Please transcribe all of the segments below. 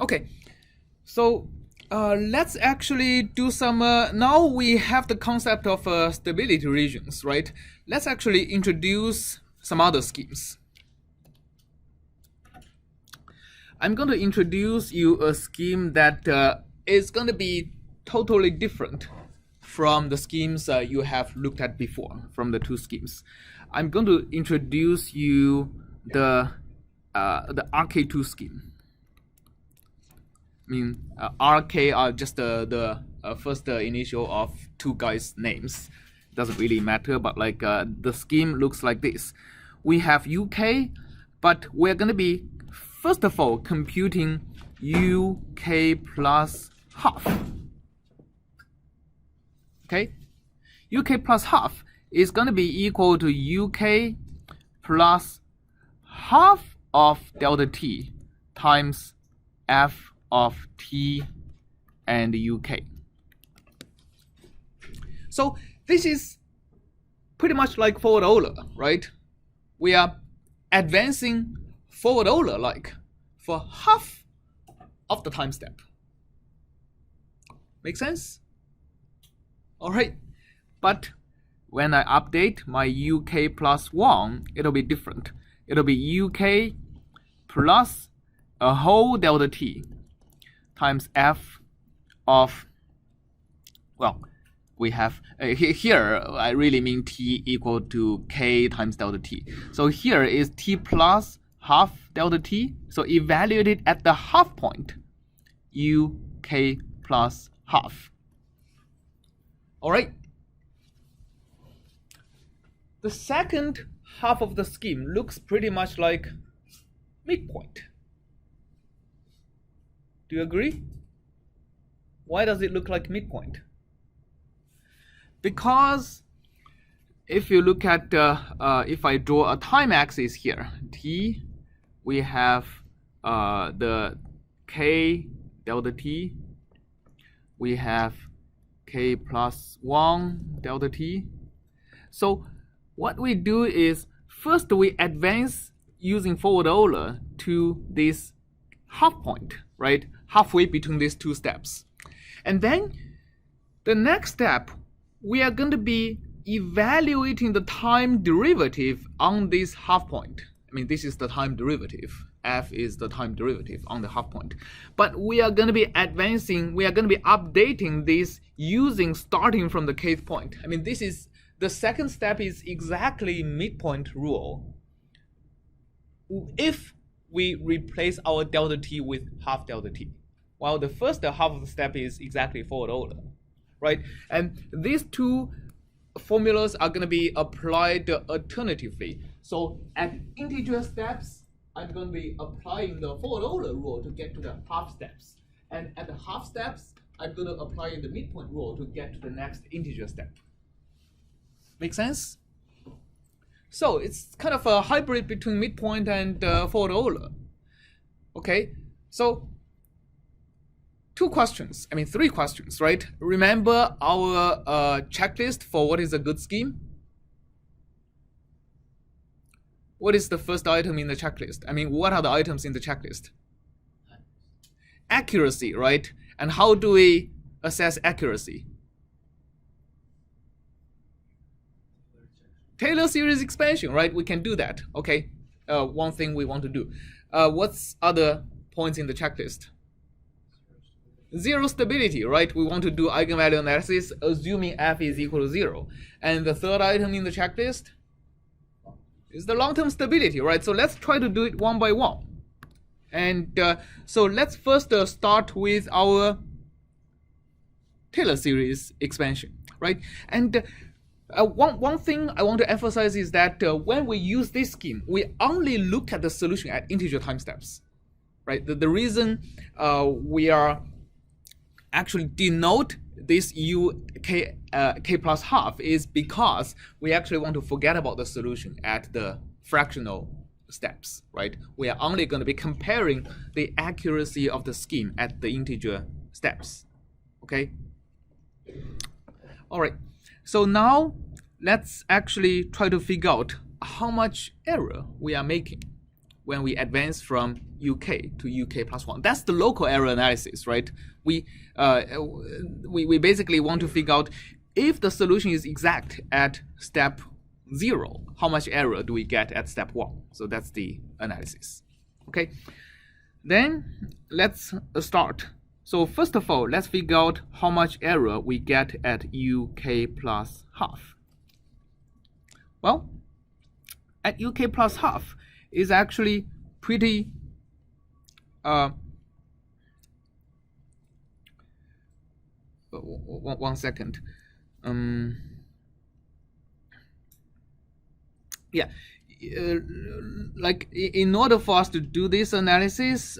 Okay, so let's actually do some, now we have the concept of stability regions, right? Let's actually introduce some other schemes. I'm going to introduce you a scheme that is going to be totally different from the schemes you have looked at before, from the two schemes. I'm going to introduce you the RK2 scheme. I mean, RK are just the first initial of two guys' names. Doesn't really matter, but like the scheme looks like this. We have UK, but we're going to be, first of all, computing UK plus half. Okay? UK plus half is going to be equal to UK plus half of delta t times f of t and UK. So this is pretty much like forward Euler, right? We are advancing forward Euler like for half of the time step. Make sense? All right, but when I update my UK plus 1, it'll be different. It'll be UK plus a whole delta t times f of, well, we have, here I really mean t equal to k times delta t. So here is t plus half delta t. So evaluated at the half point, UK plus half. All right. The second half of the scheme looks pretty much like midpoint. Do you agree? Why does it look like midpoint? Because if you look at, if I draw a time axis here, t, we have the k delta t, we have k plus 1 delta t. So what we do is, first we advance using forward Euler to this half point, right? Halfway between these two steps. And then the next step, we are going to be evaluating the time derivative on this half point. I mean, this is the time derivative. F is the time derivative on the half point. But we are going to be advancing, we are going to be updating this using starting from the kth point. I mean, this is, the second step is exactly midpoint rule. If we replace our delta t with half delta t, while the first half of the step is exactly forward Euler, right? And these two formulas are going to be applied alternatively. So at integer steps, I'm going to be applying the forward Euler rule to get to the half steps. And at the half steps, I'm going to apply the midpoint rule to get to the next integer step. Make sense? So it's kind of a hybrid between midpoint and forward Euler. Okay, so three questions, right? Remember our checklist for what is a good scheme? What is the first item in the checklist? I mean, what are the items in the checklist? Accuracy, right? And how do we assess accuracy? Taylor series expansion, right? We can do that. Okay, one thing we want to do. What's other points in the checklist? Zero stability, right? We want to do eigenvalue analysis assuming f is equal to 0. And the third item in the checklist is the long-term stability, right? So let's try to do it one by one. And so let's first start with our Taylor series expansion, right? And one thing I want to emphasize is that when we use this scheme, we only look at the solution at integer time steps, right? The reason we are actually denote this k plus half is because we actually want to forget about the solution at the fractional steps, right? We are only going to be comparing the accuracy of the scheme at the integer steps, okay? All right, so now let's actually try to figure out how much error we are making when we advance from UK to UK plus 1. That's the local error analysis, right? We basically want to figure out if the solution is exact at step 0, how much error do we get at step 1? So that's the analysis. Okay, then let's start. So first of all, let's figure out how much error we get at UK plus half. Well, at UK plus half is actually pretty one second. Yeah, like in order for us to do this analysis,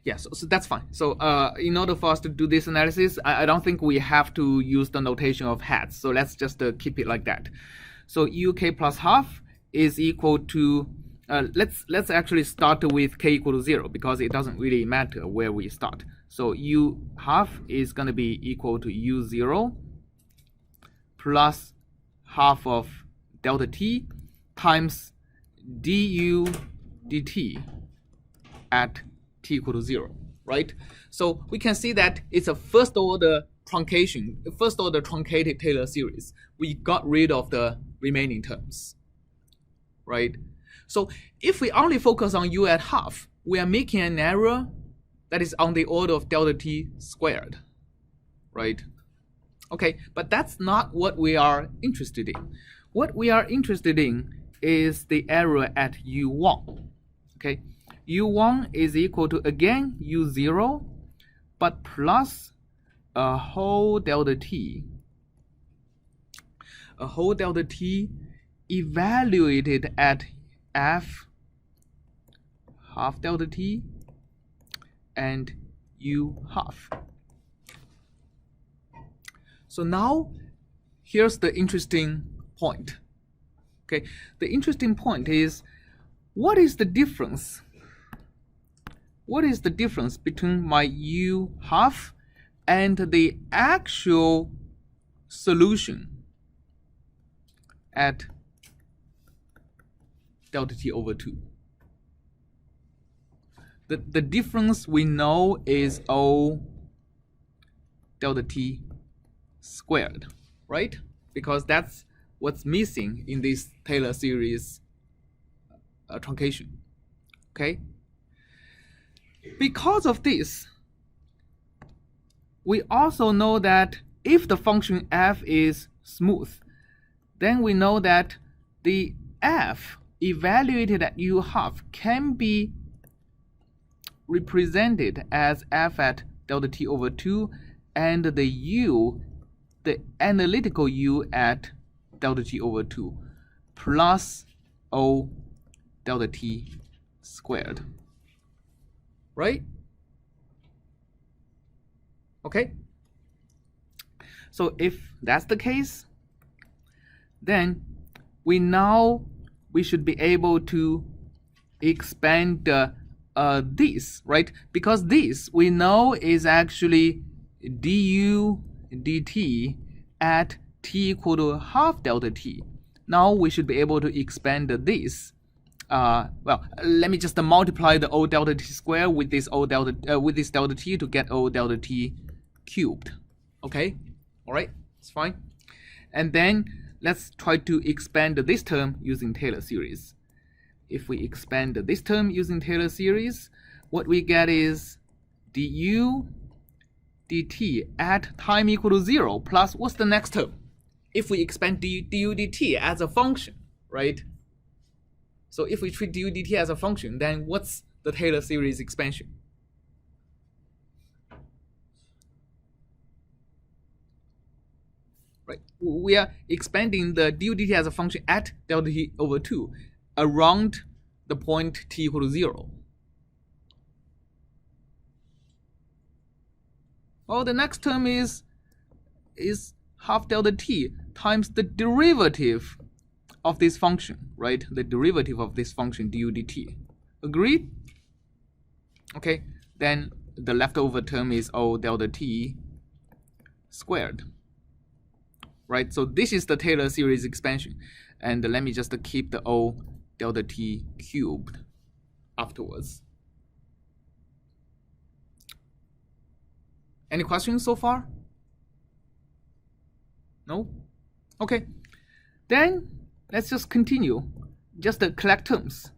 yeah, so that's fine. So in order for us to do this analysis, I don't think we have to use the notation of hats. So let's just keep it like that. So UK plus half is equal to, let's actually start with k equal to 0 because it doesn't really matter where we start. So U half is going to be equal to U0 plus half of delta t times du dt at t equal to 0, right? So we can see that it's a first order truncation, first order truncated Taylor series. We got rid of the remaining terms, right? So if we only focus on u at half, we are making an error that is on the order of delta t squared, right? Okay, but that's not what we are interested in. What we are interested in is the error at u1, okay? U1 is equal to, again, U0, but plus a whole delta t. A whole delta t evaluated at f half delta t and u half. So now, here's the interesting point. Okay, the interesting point is, what is the difference? What is the difference between my u half and the actual solution at delta t over 2? The difference we know is O delta t squared, right? Because that's what's missing in this Taylor series truncation, okay? Because of this, we also know that if the function f is smooth, then we know that the f evaluated at u half can be represented as f at delta t over 2 and the u, the analytical u at delta t over 2 plus O delta t squared. Right? Okay? So if that's the case, then we should be able to expand this, right? Because this we know is actually du dt at t equal to half delta t. Now we should be able to expand this. Well, let me just multiply the O delta t square with this with this delta t to get O delta t cubed. Okay, all right, it's fine. And then let's try to expand this term using Taylor series. If we expand this term using Taylor series, what we get is du dt at time equal to 0 plus what's the next term? If we expand du dt as a function, right? So if we treat du dt as a function, then what's the Taylor series expansion? Right, we are expanding the du dt as a function at delta t over 2 around the point t equal to 0. Well, the next term is half delta t times the derivative of this function, right? The derivative of this function du dt. Agreed? Okay, then the leftover term is O delta t squared. right? So this is the Taylor series expansion. And let me just keep the O delta t cubed afterwards. Any questions so far? No? Okay. Then let's just continue. Just collect terms.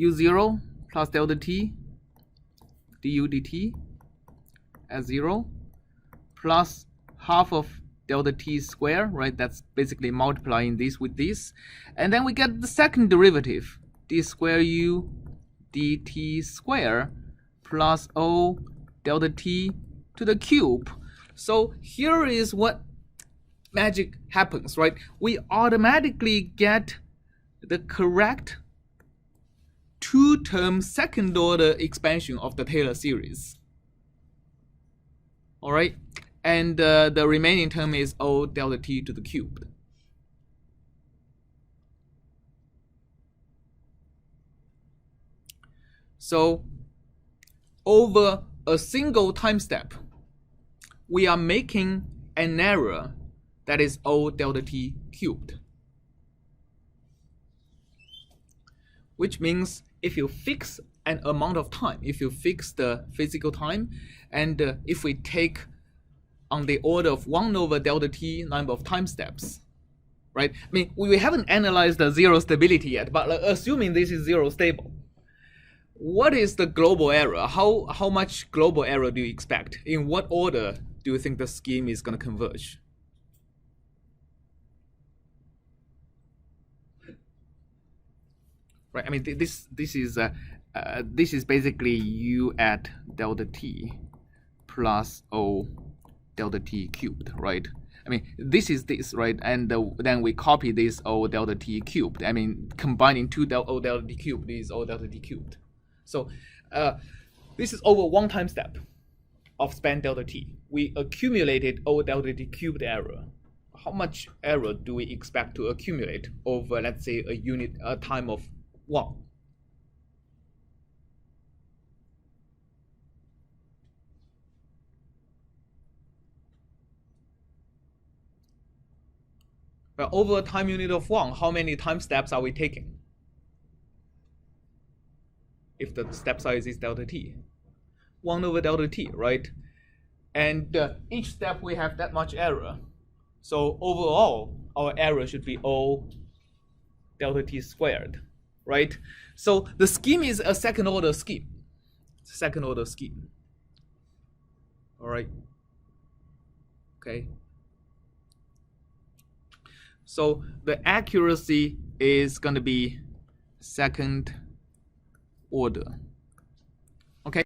U0 plus delta t du dt as 0 plus half of delta t square, right? That's basically multiplying this with this. And then we get the second derivative, d square u dt square plus o delta t to the cube. So here is what magic happens, right? We automatically get the correct two-term second-order expansion of the Taylor series. All right, and the remaining term is O delta t to the cubed. So over a single time step, we are making an error that is O delta t cubed. Which means if you fix an amount of time, if you fix the physical time, and if we take on the order of 1 over delta t number of time steps, right? I mean, we haven't analyzed the zero stability yet, but assuming this is zero stable, what is the global error? How much global error do you expect? In what order do you think the scheme is going to converge? Right. I mean, this is basically u at delta t plus o delta t cubed, right? I mean, this is this, right? And then we copy this o delta t cubed. I mean, combining two o delta t cubed is o delta t cubed. So this is over one time step of span delta t. We accumulated o delta t cubed error. How much error do we expect to accumulate over, let's say, a time of 1? But over a time unit of 1, how many time steps are we taking? If the step size is delta t, 1 over delta t, right? And each step we have that much error. So overall, our error should be O delta t squared, right? So the scheme is a second order scheme. Second order scheme. All right. Okay. So the accuracy is going to be second order.